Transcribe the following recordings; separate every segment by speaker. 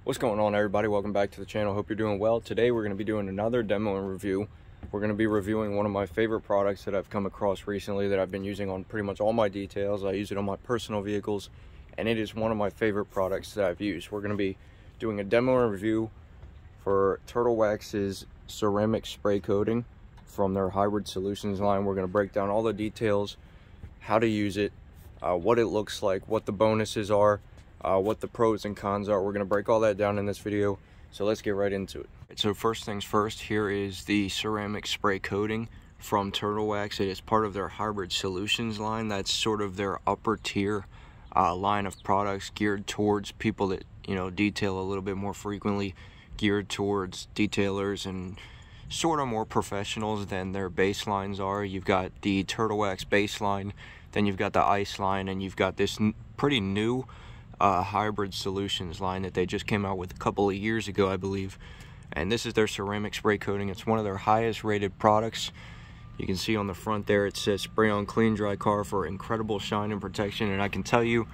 Speaker 1: What's going on, everybody? Welcome back to the channel. Hope you're doing well. Today we're going to be doing another demo and review. We're going to be reviewing one of my favorite products that I've come across recently that I've been using on pretty much all my details. I use it on my personal vehicles, and it is one of my favorite products that I've used. We're going to be doing a demo and review for Turtlewax's ceramic spray coating from their hybrid solutions line. We're going to break down all the details, how to use it, what it looks like, what the bonuses are, what the pros and cons are. We're going to break all that down in this video, so let's get right into it. So first things first, here is the ceramic spray coating from Turtlewax. It is part of their hybrid solutions line. That's sort of their upper tier line of products geared towards people that, you know, detail a little bit more frequently, geared towards detailers and sort of more professionals than their base lines are. You've got the Turtlewax base line, then you've got the ice line, and you've got this pretty new hybrid solutions line that they just came out with a couple of years ago, I believe. And this is their ceramic spray coating. It's one of their highest rated products. You can see on the front there it says spray on clean dry car for incredible shine and protection. And I can tell you,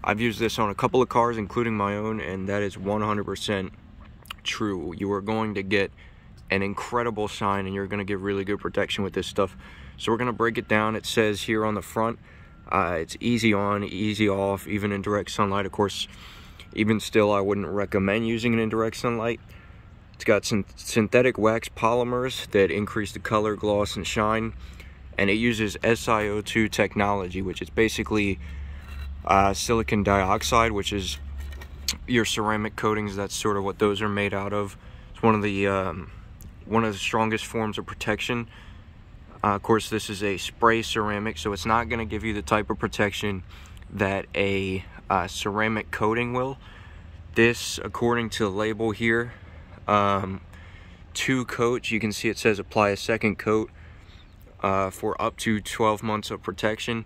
Speaker 1: I've used this on a couple of cars, including my own, and that is 100% true. You are going to get an incredible shine and you're going to get really good protection with this stuff. So we're going to break it down. It says here on the front, it's easy on, easy off, even in direct sunlight. Of course, even still, I wouldn't recommend using it in direct sunlight. It's got some synthetic wax polymers that increase the color, gloss, and shine. And it uses SiO2 technology, which is basically silicon dioxide, which is your ceramic coatings. That's sort of what those are made out of. It's one of the strongest forms of protection. Of course, this is a spray ceramic, so it's not going to give you the type of protection that a ceramic coating will. This, according to the label here, 2 coats. You can see it says apply a second coat for up to 12 months of protection.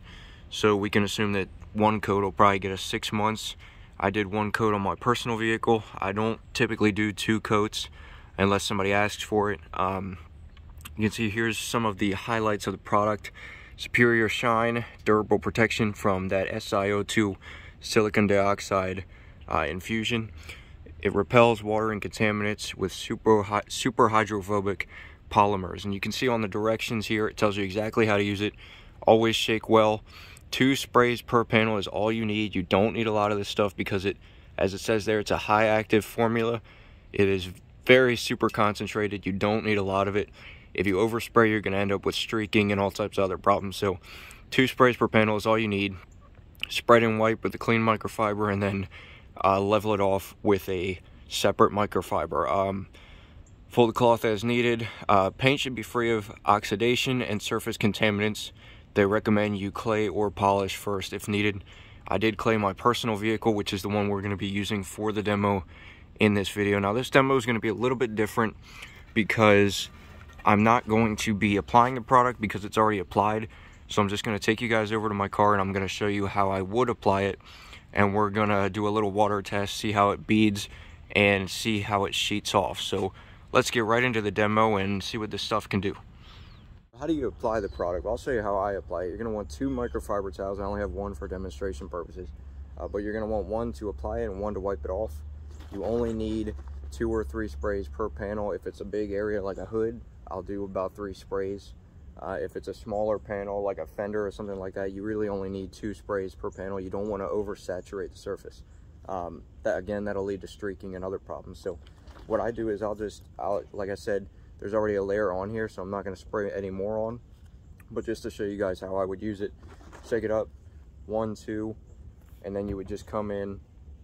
Speaker 1: So we can assume that 1 coat will probably get us 6 months. I did 1 coat on my personal vehicle. I don't typically do 2 coats unless somebody asks for it. You can see here's some of the highlights of the product. Superior shine, durable protection from that SiO2 silicon dioxide infusion. It repels water and contaminants with super hydrophobic polymers. And you can see on the directions here, it tells you exactly how to use it. Always shake well. 2 sprays per panel is all you need. You don't need a lot of this stuff because it, as it says there, it's a high active formula. It is very super concentrated. You don't need a lot of it. If you overspray, you're going to end up with streaking and all types of other problems. So 2 sprays per panel is all you need. Spread and wipe with a clean microfiber, and then level it off with a separate microfiber. Fold the cloth as needed. Paint should be free of oxidation and surface contaminants. They recommend you clay or polish first if needed. I did clay my personal vehicle, which is the one we're going to be using for the demo in this video. Now this demo is going to be a little bit different because I'm not going to be applying the product because it's already applied. So I'm just going to take you guys over to my car and I'm going to show you how I would apply it. And we're going to do a little water test, see how it beads, and see how it sheets off. So let's get right into the demo and see what this stuff can do. How do you apply the product? Well, I'll show you how I apply it. You're going to want 2 microfiber towels. I only have 1 for demonstration purposes. But you're going to want 1 to apply it and 1 to wipe it off. You only need 2 or 3 sprays per panel. If it's a big area like a hood, I'll do about 3 sprays. If it's a smaller panel like a fender or something like that, you really only need 2 sprays per panel. You don't want to oversaturate the surface. That'll lead to streaking and other problems. So what I do is like I said, there's already a layer on here, so I'm not going to spray any more on. But just to show you guys how I would use it, shake it up, 1, 2, and then you would just come in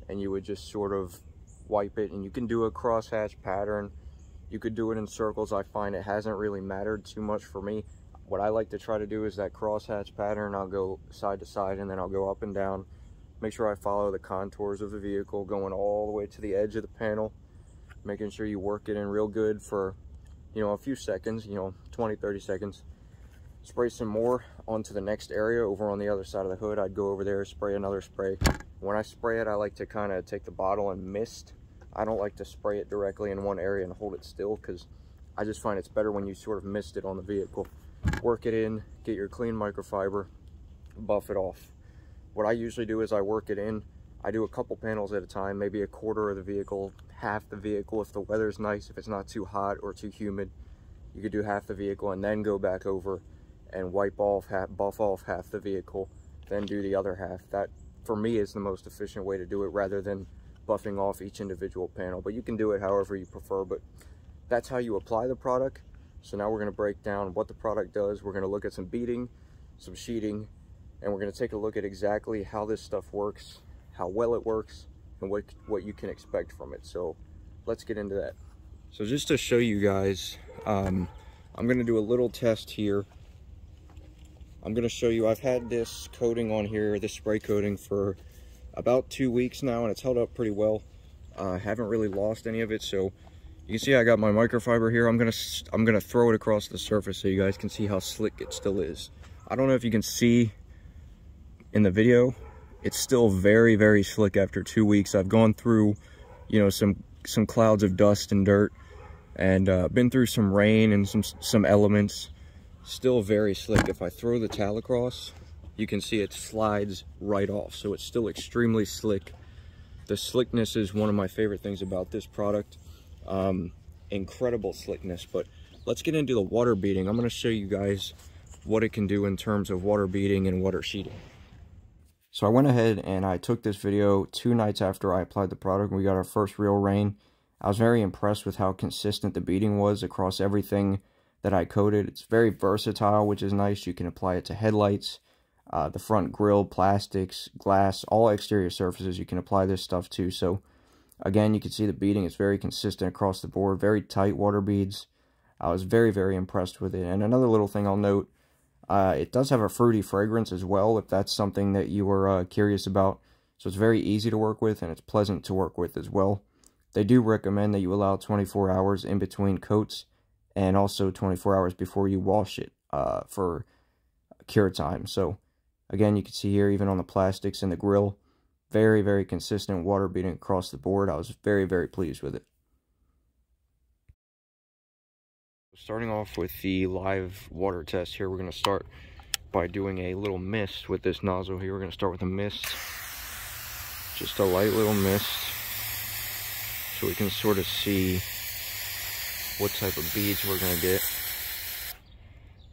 Speaker 1: and you would just sort of wipe it. And you can do a crosshatch pattern. You could do it in circles. I find it hasn't really mattered too much for me. What I like to try to do is that crosshatch pattern. I'll go side to side and then I'll go up and down. Make sure I follow the contours of the vehicle, going all the way to the edge of the panel, making sure you work it in real good for, you know, a few seconds, 20, 30 seconds. Spray some more onto the next area over on the other side of the hood. I'd go over there, spray another spray. When I spray it, I like to kind of take the bottle and mist. I don't like to spray it directly in one area and hold it still because I just find it's better when you sort of mist it on the vehicle. Work it in, get your clean microfiber, buff it off. What I usually do is I work it in, I do a couple panels at a time, maybe a quarter of the vehicle, half the vehicle if the weather's nice, if it's not too hot or too humid. You could do half the vehicle and then go back over and buff off half the vehicle, then do the other half. That, for me, is the most efficient way to do it rather than buffing off each individual panel. But you can do it however you prefer, but that's how you apply the product. So now we're going to break down what the product does. We're going to look at some beading, some sheeting, and we're going to take a look at exactly how this stuff works, how well it works, and what you can expect from it. So let's get into that. So just to show you guys, I'm going to do a little test here. I'm going to show you, I've had this coating on here, this spray coating, for about 2 weeks now, and it's held up pretty well. I haven't really lost any of it. So you can see I got my microfiber here. I'm gonna throw it across the surface so you guys can see how slick it still is. I don't know if you can see in the video, it's still very, very slick after 2 weeks. I've gone through, you know, some clouds of dust and dirt, and been through some rain and some elements. Still very slick. If I throw the towel across, you can see it slides right off. So it's still extremely slick. The slickness is one of my favorite things about this product. Incredible slickness. But let's get into the water beading. I'm going to show you guys what it can do in terms of water beading and water sheeting. So I went ahead and I took this video 2 nights after I applied the product and we got our first real rain. I was very impressed with how consistent the beading was across everything that I coated. It's very versatile, which is nice. You can apply it to headlights, the front grille, plastics, glass, all exterior surfaces you can apply this stuff to. So again, you can see the beading is very consistent across the board, very tight water beads. I was very, very impressed with it. And another little thing I'll note, it does have a fruity fragrance as well, if that's something that you were curious about. So it's very easy to work with, and it's pleasant to work with as well. They do recommend that you allow 24 hours in between coats, and also 24 hours before you wash it for cure time. So again, you can see here, even on the plastics and the grill, very, very consistent water beading across the board. I was very, very pleased with it. Starting off with the live water test here, we're going to start by doing a little mist with this nozzle here. We're going to start with a mist, just a light little mist, so we can sort of see what type of beads we're going to get.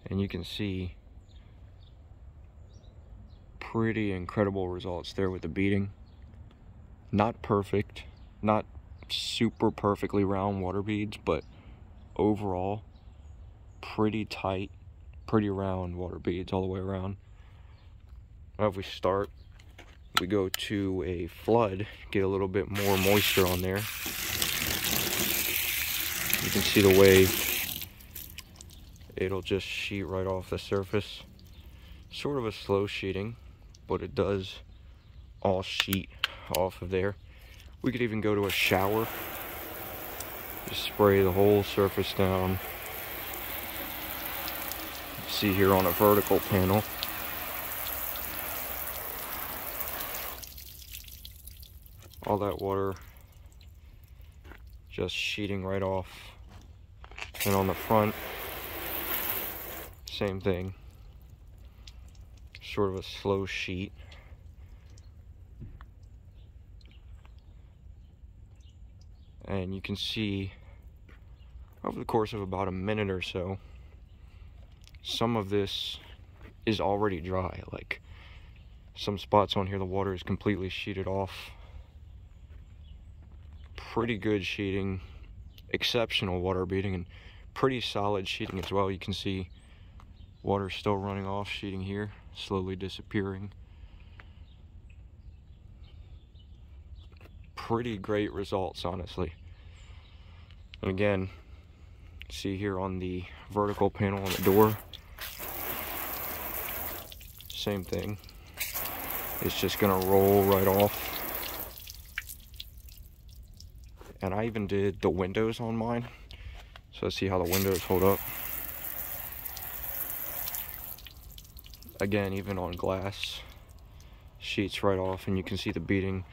Speaker 1: And you can see pretty incredible results there with the beading. Not perfect, not super perfectly round water beads, but overall pretty tight, pretty round water beads all the way around. Now if we start, we go to a flood, get a little bit more moisture on there. You can see the way it'll just sheet right off the surface. Sort of a slow sheeting, but it does all sheet off of there. We could even go to a shower, just spray the whole surface down. See here on a vertical panel, all that water just sheeting right off. And on the front, same thing, sort of a slow sheet. And you can see over the course of about a minute or so, some of this is already dry. Like some spots on here, the water is completely sheeted off. Pretty good sheeting, exceptional water beading, and pretty solid sheeting as well. You can see water still running off, sheeting here, slowly disappearing. Pretty great results, honestly. And again, see here on the vertical panel on the door, same thing. It's just gonna roll right off. And I even did the windows on mine, so let's see how the windows hold up. Again, even on glass, sheets right off, and you can see the beading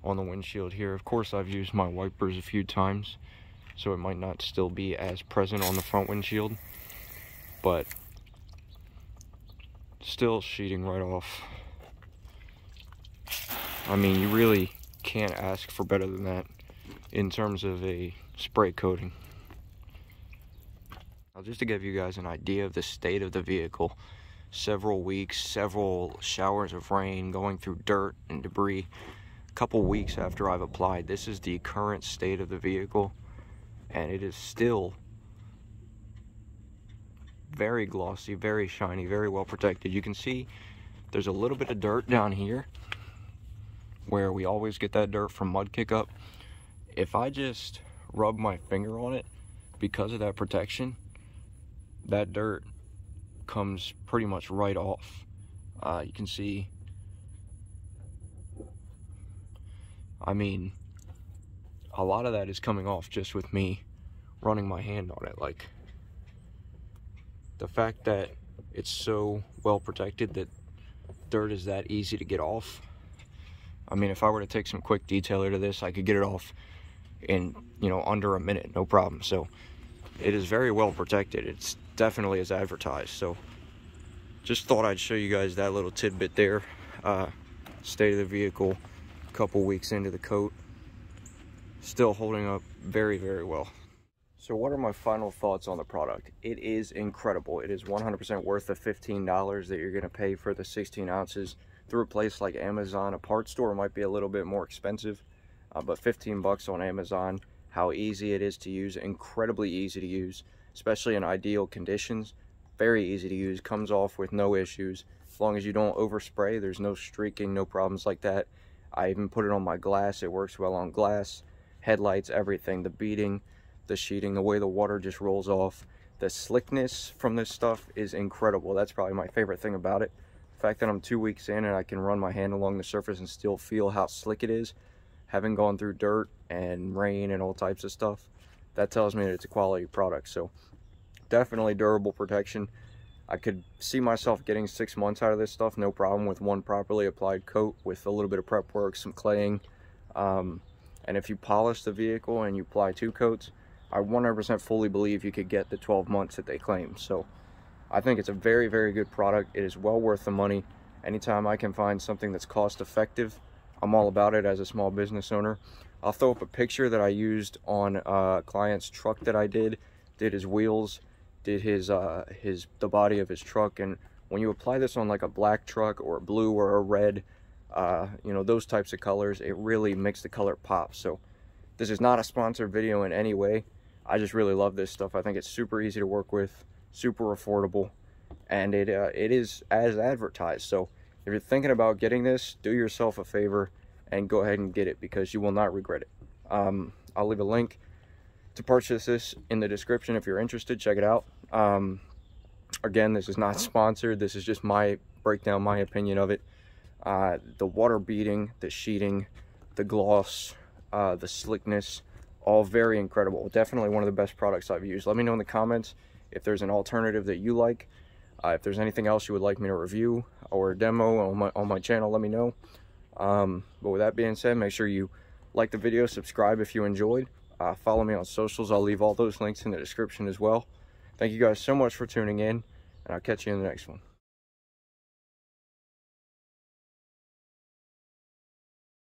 Speaker 1: on the windshield here. Of course, I've used my wipers a few times, so it might not still be as present on the front windshield, but still sheeting right off. I mean, you really can't ask for better than that in terms of a spray coating. Now, just to give you guys an idea of the state of the vehicle, several weeks, several showers of rain, going through dirt and debris, a couple weeks after I've applied, this is the current state of the vehicle, and it is still very glossy, very shiny, very well protected. You can see there's a little bit of dirt down here where we always get that dirt from mud kick up. If I just rub my finger on it, because of that protection, that dirt comes pretty much right off. You can see, I mean, a lot of that is coming off just with me running my hand on it. Like, the fact that it's so well protected that dirt is that easy to get off. I mean, if I were to take some quick detailer to this, I could get it off in, you know, under a minute, no problem. So it is very well protected. It's definitely as advertised. So just thought I'd show you guys that little tidbit there. State of the vehicle, a couple weeks into the coat, still holding up very, very well. So what are my final thoughts on the product? It is incredible. It is 100% worth the $15 that you're going to pay for the 16 ounces. Through a place like Amazon, a parts store might be a little bit more expensive, but 15 bucks on Amazon. How easy it is to use, incredibly easy to use, especially in ideal conditions. Very easy to use, comes off with no issues. As long as you don't overspray, there's no streaking, no problems like that. I even put it on my glass. It works well on glass, headlights, everything. The beading, the sheeting, the way the water just rolls off. The slickness from this stuff is incredible. That's probably my favorite thing about it. The fact that I'm 2 weeks in and I can run my hand along the surface and still feel how slick it is, having gone through dirt and rain and all types of stuff, that tells me that it's a quality product. So definitely durable protection. I could see myself getting 6 months out of this stuff, no problem, with one properly applied coat with a little bit of prep work, some claying. And if you polish the vehicle and you apply 2 coats, I 100% fully believe you could get the 12 months that they claim. So I think it's a very, very good product. It is well worth the money. Anytime I can find something that's cost effective, I'm all about it as a small business owner. I'll throw up a picture that I used on a client's truck that I did his wheels, did the body of his truck. And when you apply this on like a black truck or a blue or a red, you know, those types of colors, it really makes the color pop. So this is not a sponsored video in any way. I just really love this stuff. I think it's super easy to work with, super affordable, and it is as advertised. So if you're thinking about getting this, do yourself a favor and go ahead and get it, because you will not regret it. I'll leave a link to purchase this in the description if you're interested. Check it out. Again, this is not sponsored. This is just my breakdown, my opinion of it. The water beading, the sheeting, the gloss, the slickness, all very incredible. Definitely one of the best products I've used. Let me know in the comments if there's an alternative that you like. If there's anything else you would like me to review or demo on my channel, let me know. But with that being said, make sure you like the video, subscribe if you enjoyed. Follow me on socials. I'll leave all those links in the description as well. Thank you guys so much for tuning in, and I'll catch you in the next one.